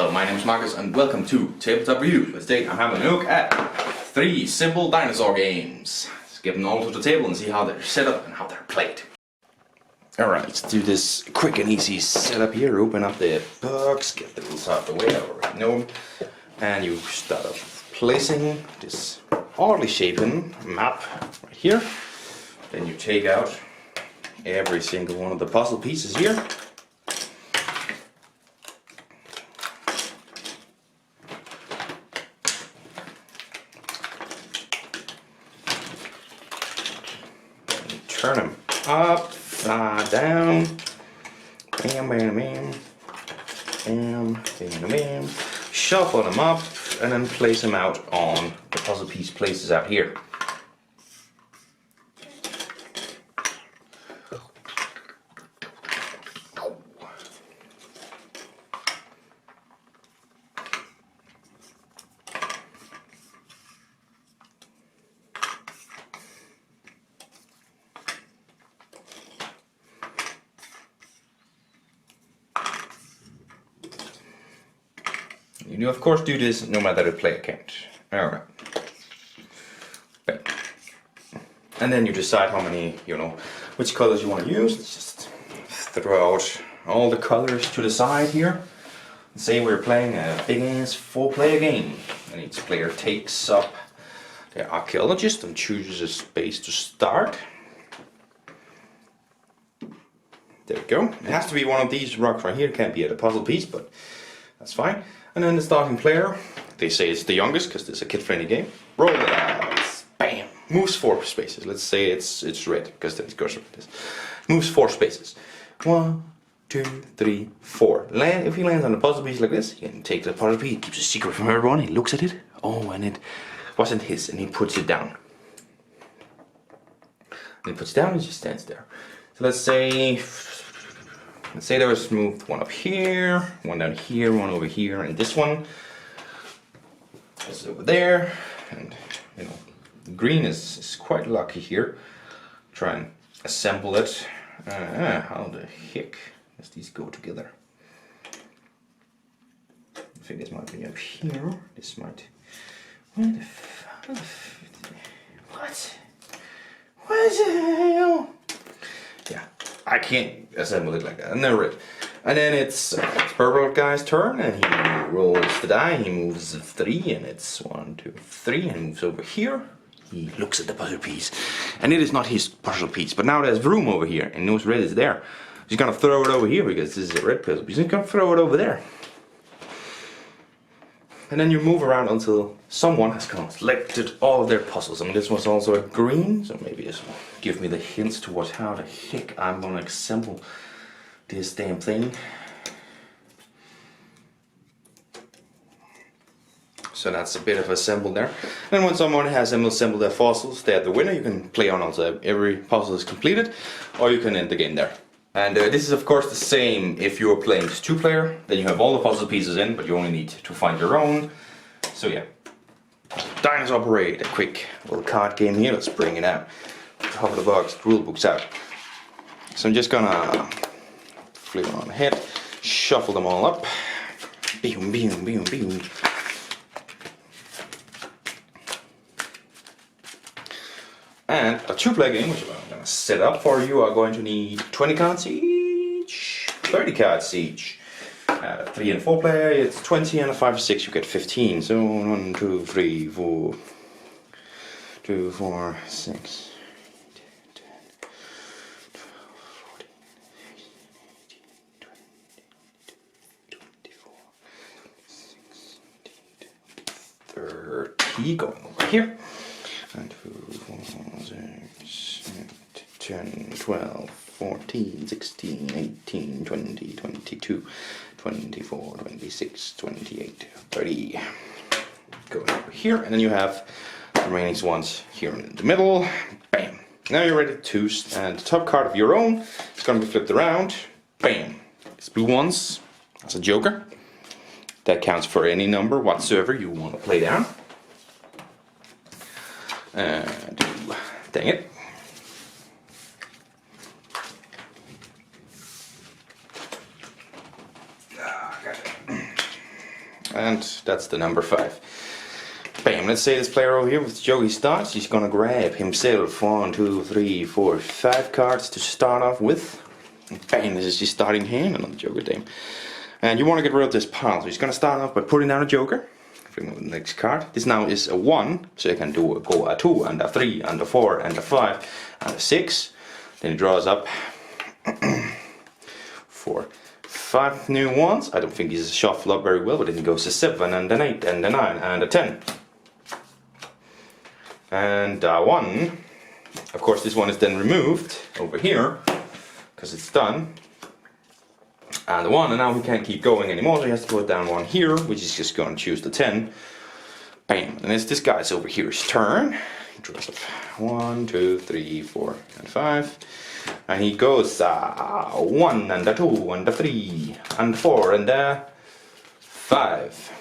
Hello, my name is Marcus and welcome to Tabletop Review. Today I'm having a look at 3 simple dinosaur games. Let's get them all to the table and see how they're set up and how they're played. Alright, let's do this quick and easy setup here. Open up the box, get the rules out of the way, I already know them. And you start off placing this oddly shapen map right here. Then you take out every single one of the puzzle pieces here. Turn them up, down, bam, bam, bam, bam, bam, bam. Shuffle them up and then place them out on the puzzle piece places out here. You of course do this no matter the player count. Alright. And then you decide how many, which colors you want to use. Let's just throw out all the colors to the side here. And say we're playing a big ass 4-player game. And each player takes up the archaeologist and chooses a space to start. There we go. It has to be one of these rocks right here. It can't be at a puzzle piece, but that's fine. And then the starting player, they say it's the youngest because it's a kid-friendly game. Roll the dice. Bam! Moves 4 spaces. Let's say it's red because then it goes like this. Moves 4 spaces. 1, 2, 3, 4. If he lands on a puzzle piece like this, he can take the puzzle piece. He keeps a secret from everyone. He looks at it. Oh, and it wasn't his, and he puts it down. And he puts it down and just stands there. So let's say there was moved one up here, one down here, one over here, and this one is over there. And green is quite lucky here. Try and assemble it. How the heck does these go together? I think this might be up here. This might. What the what? What the hell? Yeah. I can't assemble it like that. I've never read. And then it's purple guy's turn, and he rolls the die. He moves 3, and it's 1, 2, 3, and moves over here. He looks at the puzzle piece, and it is not his puzzle piece. But now there's room over here, and knows red is there. He's gonna throw it over here because this is a red puzzle piece. He's gonna throw it over there. And then you move around until someone has collected all of their puzzles. I mean, this was also a green, so maybe this will give me the hints towards how the heck I'm gonna assemble this damn thing. So that's a bit of assemble there. And when someone has assembled their puzzles, they're the winner. You can play on until every puzzle is completed, or you can end the game there. And this is of course the same if you're playing 2-player, then you have all the puzzle pieces in, but you only need to find your own. So yeah. Dinosaur Parade, a quick little card game here. Let's bring it out. Top of the box, the rule book's out. So I'm just gonna flip it on the head, shuffle them all up. Boom, boom, boom, boom. And a 2-player game, which I'm going to set up for you, are going to need 20 cards each, 30 cards each. 3 and 4 player, it's 20, and a 5 or 6, you get 15. So 1, 2, 3, 4, 2, 4, 6, 10, 12, 14, 18, 20, 24, 26, 30, going over here. 1, 2, 4, 6, 10, 12, 14, 16, 18, 20, 22, 24, 26, 28, 30. Going over here, and then you have the remaining ones here in the middle. Bam! Now you're ready to choose, and the top card of your own is going to be flipped around. Bam! It's blue ones. That's a joker. That counts for any number whatsoever you want to play down. Dang it. and that's the number 5. Bam, let's say this player over here with Joe, he starts, he's gonna grab himself 1, 2, 3, 4, 5 cards to start off with. Bam, this is his starting hand, another Joker dame. And you want to get rid of this pile, so he's gonna start off by putting down a Joker. Remove the next card. This now is a 1, so you can go a 2, and a 3, and a 4, and a 5, and a 6. Then he draws up 4, 5 new ones. I don't think he's shuffled up very well, but then he goes a 7, and an 8, and a 9, and a 10. And 1. Of course, this one is then removed over here, because it's done. And the 1, and now we can't keep going anymore, so he has to put down 1 here, which is just going to choose the 10. Bam, and it's this guy's over here's turn. He draws up 1, 2, 3, 4, and 5. And he goes 1, and a 2, and a 3, and 4, and a 5.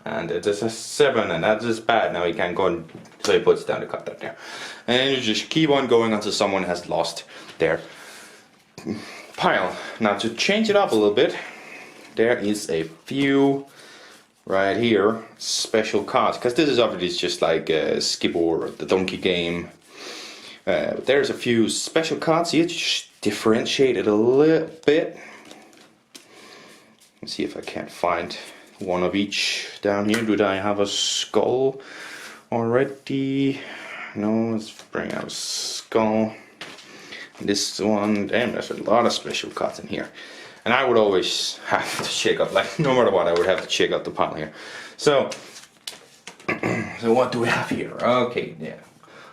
And it is a 7, and that's just bad. Now he can't go, so he puts down the card up there. And then you just keep on going until someone has lost their pile. Now to change it up a little bit, there is a few right here special cards, because this is obviously just like Skip or the Donkey game. There's a few special cards here to just differentiate it a little bit. Let's see if I can't find one of each down here. Do I have a skull already? No, let's bring out a skull. This one, damn, there's a lot of special cards in here. And I would always have to check out, like, no matter what, I would have to check out the pile here. So, so what do we have here? Okay, yeah.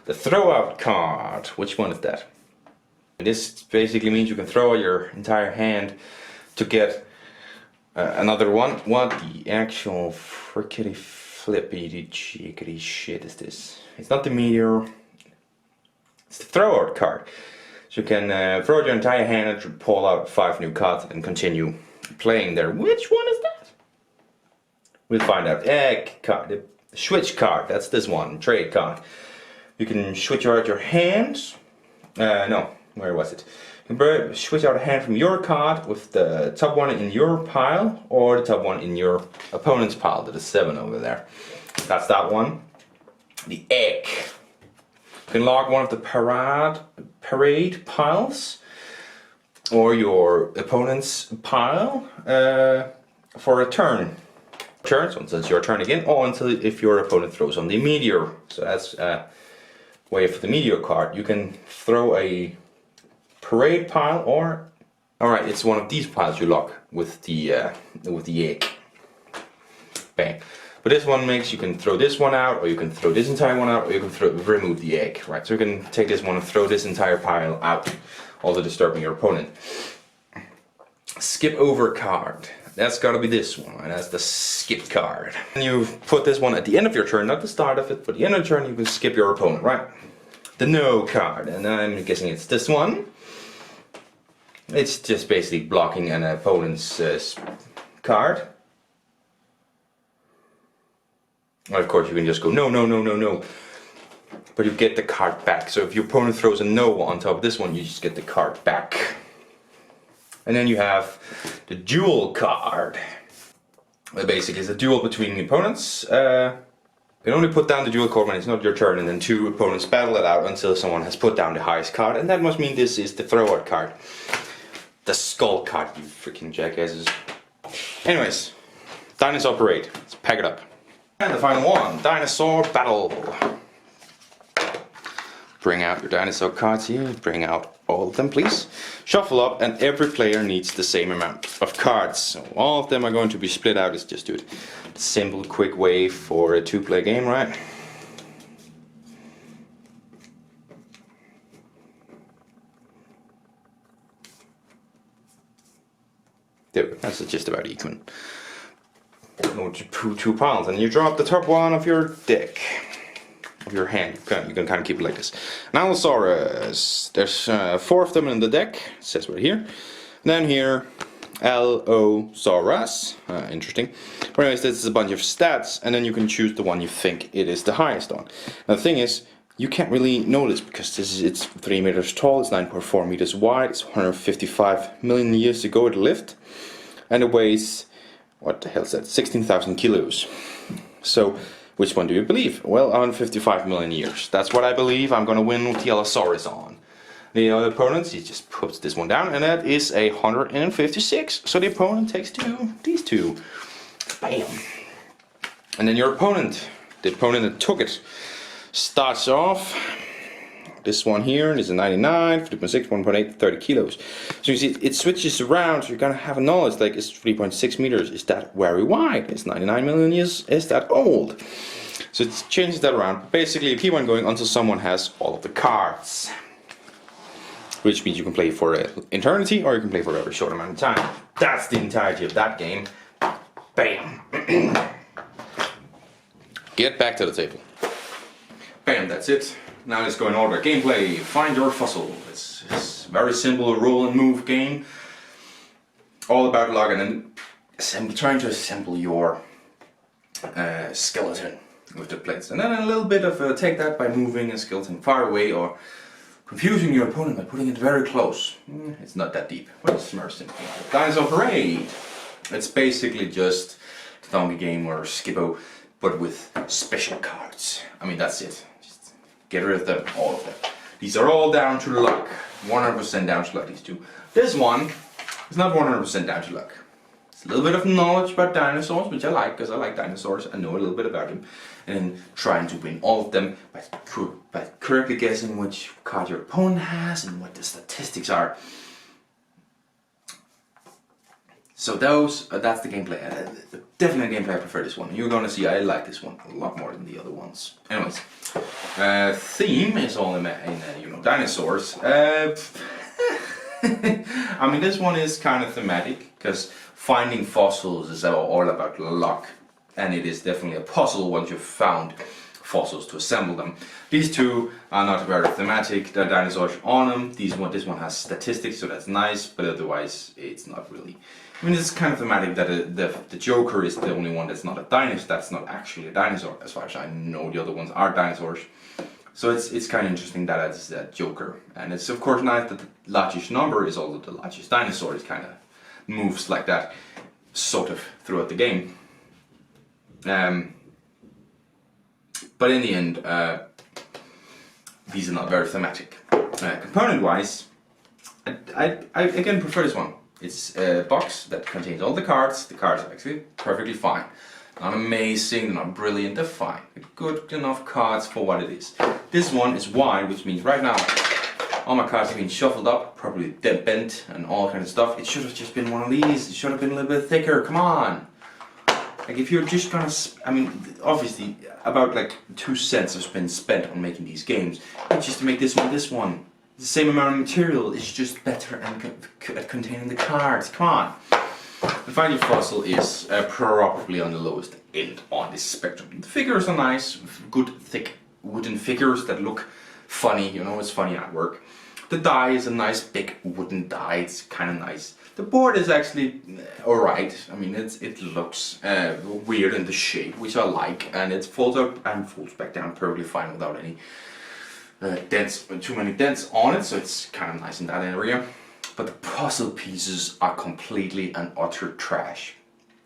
The throw-out card. Which one is that? This basically means you can throw out your entire hand to get another one. What the actual frickety flippity jiggity shit is this? It's not the meteor. It's the throw-out card. So you can throw out your entire hand and pull out 5 new cards and continue playing there. Which one is that? We'll find out. Egg card, the switch card, that's this one, trade card. You can switch out your hands. No, where was it? You can switch out a hand from your card with the top one in your pile or the top one in your opponent's pile. That is 7 over there. That's that one. The egg. You can log one of the parade piles or your opponent's pile for a turn. So until it's your turn again, or until if your opponent throws on the meteor. So that's a way for the meteor card. You can throw a parade pile, or alright, it's one of these piles you lock with the egg. Bang. But this one makes you can throw this one out, or you can throw this entire one out, or you can remove the egg, right? So you can take this one and throw this entire pile out, also disturbing your opponent. Skip over card. That's gotta be this one, right? That's the skip card. And you put this one at the end of your turn, not the start of it, but the end of the turn you can skip your opponent, right? The no card, and I'm guessing it's this one. It's just basically blocking an opponent's card. Well, of course you can just go no, no, no, no, no. But you get the card back. So if your opponent throws a no on top of this one, you just get the card back. And then you have the duel card. Basically it's a duel between the opponents. You can only put down the duel card when it's not your turn, and then 2 opponents battle it out until someone has put down the highest card. And that must mean this is the throw-out card. The skull card, you freaking jackasses. Anyways, Dinosaur Parade. Let's pack it up. And the final one, Dinosaur Battle. Bring out your dinosaur cards here, bring out all of them please. Shuffle up, and every player needs the same amount of cards. So all of them are going to be split out. Let's just do it. Simple, quick way for a 2-player game, right? There, that's just about even. Go to 2 piles, and you drop the top one of your deck, of your hand. You can kind of keep it like this. Dinosaurs. There's 4 of them in the deck. It says right here. And then here, L-O-Saurus. Interesting. But anyways, this is a bunch of stats, and then you can choose the one you think it is the highest on. Now the thing is, you can't really know this because it's 3 meters tall, it's 9.4 meters wide, it's 155 million years ago it lived, and it weighs what the hell is that? 16,000 kilos. So, which one do you believe? Well, 155 million years. That's what I believe I'm gonna win with the Allosaurus on. The other opponent, he just puts this one down, and that is 156. So the opponent takes these two. Bam. And then your opponent, the opponent that took it, starts off. This one here is a 99, 50.6, 1.8, 30 kilos. So you see, it switches around, so you're gonna have a knowledge, like it's 3.6 meters. Is that very wide? It's 99 million years, is that old? So it changes that around. Basically, you keep on going until someone has all of the cards. Which means you can play for eternity, or you can play for a very short amount of time. That's the entirety of that game. Bam! Get back to the table. Bam, that's it. Now let's go in order. Gameplay, find your fossil. It's very simple, a roll and move game. All about logging and trying to assemble your skeleton with the plates. And then a little bit of take that by moving a skeleton far away or confusing your opponent by putting it very close. It's not that deep, but it's very simple. Dinosaur Parade. It's basically just a zombie game or Skippo, but with special cards. I mean, that's it. Get rid of them, all of them. These are all down to luck. 100% down to luck, these two. This one is not 100% down to luck. It's a little bit of knowledge about dinosaurs, which I like, because I like dinosaurs. I know a little bit about them. And then trying to win all of them by correctly guessing which card your opponent has and what the statistics are. So that's the gameplay. Definitely gameplay I prefer this one. You're gonna see I like this one a lot more than the other ones. Anyways, theme is all in you know, dinosaurs. I mean, this one is kind of thematic because finding fossils is all about luck, and it is definitely a puzzle once you've found fossils to assemble them. These two are not very thematic. There are dinosaurs on them. This one has statistics, so that's nice, but otherwise it's not really. I mean, it's kind of thematic that the Joker is the only one that's not a dinosaur. That's not actually a dinosaur, as far as I know. The other ones are dinosaurs. So it's kind of interesting that it's that Joker. And it's of course nice that the largest number is also the largest dinosaur. It kind of moves like that, sort of, throughout the game. But in the end, these are not very thematic. Component-wise, I again prefer this one. It's a box that contains all the cards. The cards are actually perfectly fine. Not amazing, they're not brilliant, they're fine. Good enough cards for what it is. This one is wide, which means right now all my cards have been shuffled up, probably bent and all kinds of stuff. It should have just been one of these. It should have been a little bit thicker, come on. Like if you're just gonna, I mean, obviously about like 2 cents has been spent on making these games. It's just to make this one. The same amount of material, it's just better at containing the cards, come on. The Find Your Fossil is probably on the lowest end on this spectrum. The figures are nice, good thick wooden figures that look funny, you know, it's funny artwork. The die is a nice big wooden die, it's kind of nice. The board is actually alright. I mean, it looks weird in the shape, which I like, and it folds up and folds back down perfectly fine without any dents, too many dents on it, so it's kind of nice in that area. But the puzzle pieces are completely and utter trash.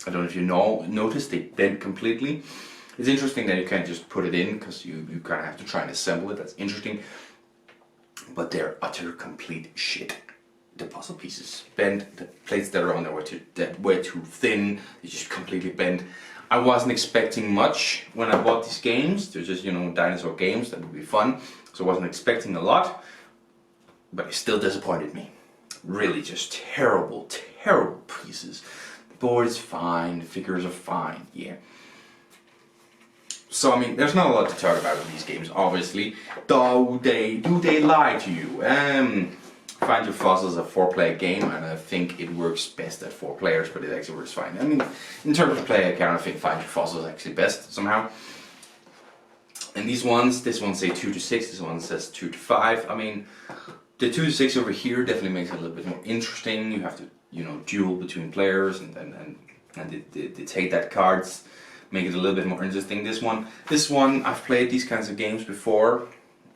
I don't know if you noticed they bent completely. It's interesting that you can't just put it in because you kind of have to try and assemble it. That's interesting. But they're utter complete shit. The puzzle pieces bent. The plates that are on there were too thin. They just completely bent. I wasn't expecting much when I bought these games. They're just, you know, dinosaur games that would be fun. So I wasn't expecting a lot. But it still disappointed me. Really just terrible, terrible pieces. The board is fine, the figures are fine, yeah. So I mean, there's not a lot to talk about in these games, obviously. Do they lie to you? Find Your Fossil is a 4-player game, and I think it works best at 4 players, but it actually works fine. I mean, in terms of play, I kind of think Find Your Fossil is actually best somehow. And these ones, this one says 2 to 6, this one says 2 to 5. I mean, the 2 to 6 over here definitely makes it a little bit more interesting. You have to, you know, duel between players and they take that cards, make it a little bit more interesting. This one, I've played these kinds of games before,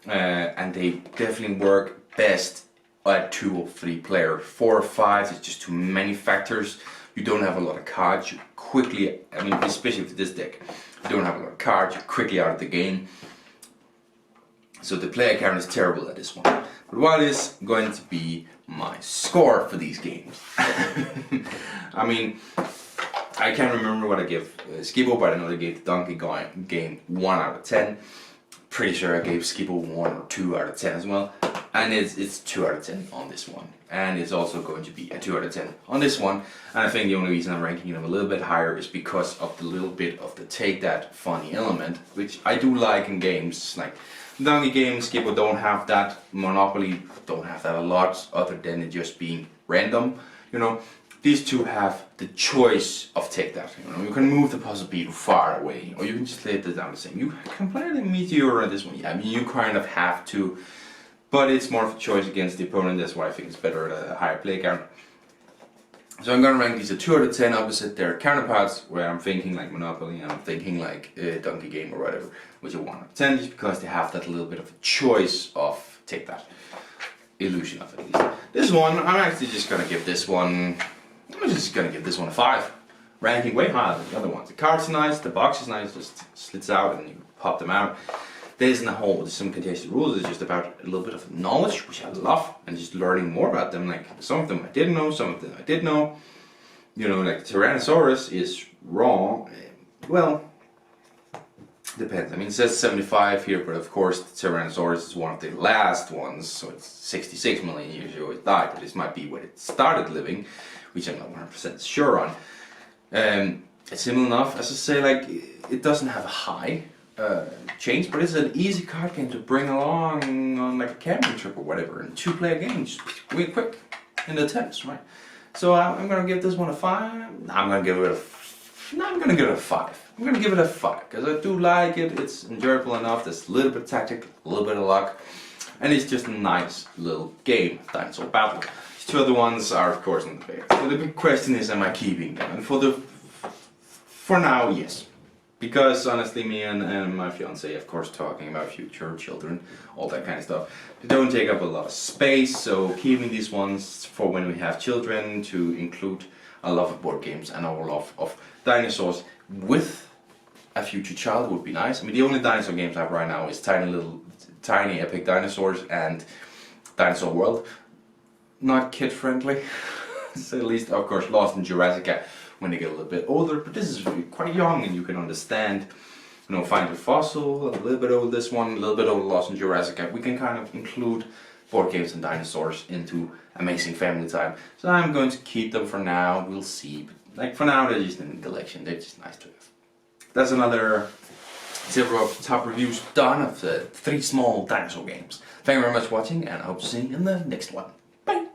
and they definitely work best at 2 or 3 players. 4 or 5, it's just too many factors. You don't have a lot of cards. You quickly, I mean, especially with this deck, you don't have a lot of cards, you're quickly out of the game. So the player count is terrible at this one. But what is going to be my score for these games? I mean, I can't remember what I gave Skibo, but I know I gave the Donkey game 1 out of 10. Pretty sure I gave Skibo 1 or 2 out of 10 as well. And it's 2 out of 10 on this one. And it's also going to be a 2 out of 10 on this one. And I think the only reason I'm ranking them a little bit higher is because of the little bit of the take that funny element, which I do like in games. Like Donkey games, Skibo don't have that. Monopoly don't have that a lot, other than it just being random. You know, these two have the choice of take that. You know, you can move the puzzle beetle far away, or you can just lay it down the same. You can play the meteor on this one. Yeah, I mean, you kind of have to, but it's more of a choice against the opponent. That's why I think it's better at a higher play count. So I'm gonna rank these at 2 out of 10 opposite their counterparts, where I'm thinking like Monopoly and I'm thinking like Donkey Game or whatever, which are 1 out of 10, just because they have that little bit of a choice of take that illusion of it. At least. This one, I'm actually just gonna give this one. I'm just gonna give this one a 5. Ranking way higher than the other ones. The card's nice, the box is nice, just slits out and you pop them out. There isn't a whole, there's some contested rules, it's just about a little bit of knowledge, which I love, and just learning more about them. Like, some of them I didn't know, some of them I did know. You know, like Tyrannosaurus is wrong. Well, depends. I mean, it says 75 here, but of course Tyrannosaurus is one of the last ones, so it's 66 million years ago it died, but this might be when it started living, which I'm not 100% sure on. It's similar enough, as I say, like, it doesn't have a high change, but it's an easy card game to bring along on like a camping trip or whatever, and 2-player game, just really quick in the tennis, right? So I'm gonna give this one a 5. I'm gonna give it a 5. I'm gonna give it a 5 because I do like it. It's enjoyable enough. There's a little bit of tactic, a little bit of luck, and it's just a nice little game. Dinosaur Battle. These 2 other ones are of course not the favorite. So the big question is, am I keeping them? And for now, yes. Because honestly, me and my fiance, of course, talking about future children, all that kind of stuff, they don't take up a lot of space, so keeping these ones for when we have children, to include a love of board games and our love of dinosaurs with a future child would be nice. I mean, the only dinosaur games I have right now is tiny epic dinosaurs and Dinosaur World. Not kid friendly, so at least, of course, Lost in Jurassic when they get a little bit older, but this is really quite young and you can understand, you know, Find a Fossil, a little bit over this one, a little bit over Lost in Jurassic. We can kind of include board games and dinosaurs into amazing family time. So I'm going to keep them for now, we'll see. But like for now, they're just in the collection, they're just nice to have. That's another several of the top reviews done of the 3 small dinosaur games. Thank you very much for watching, and I hope to see you in the next one. Bye!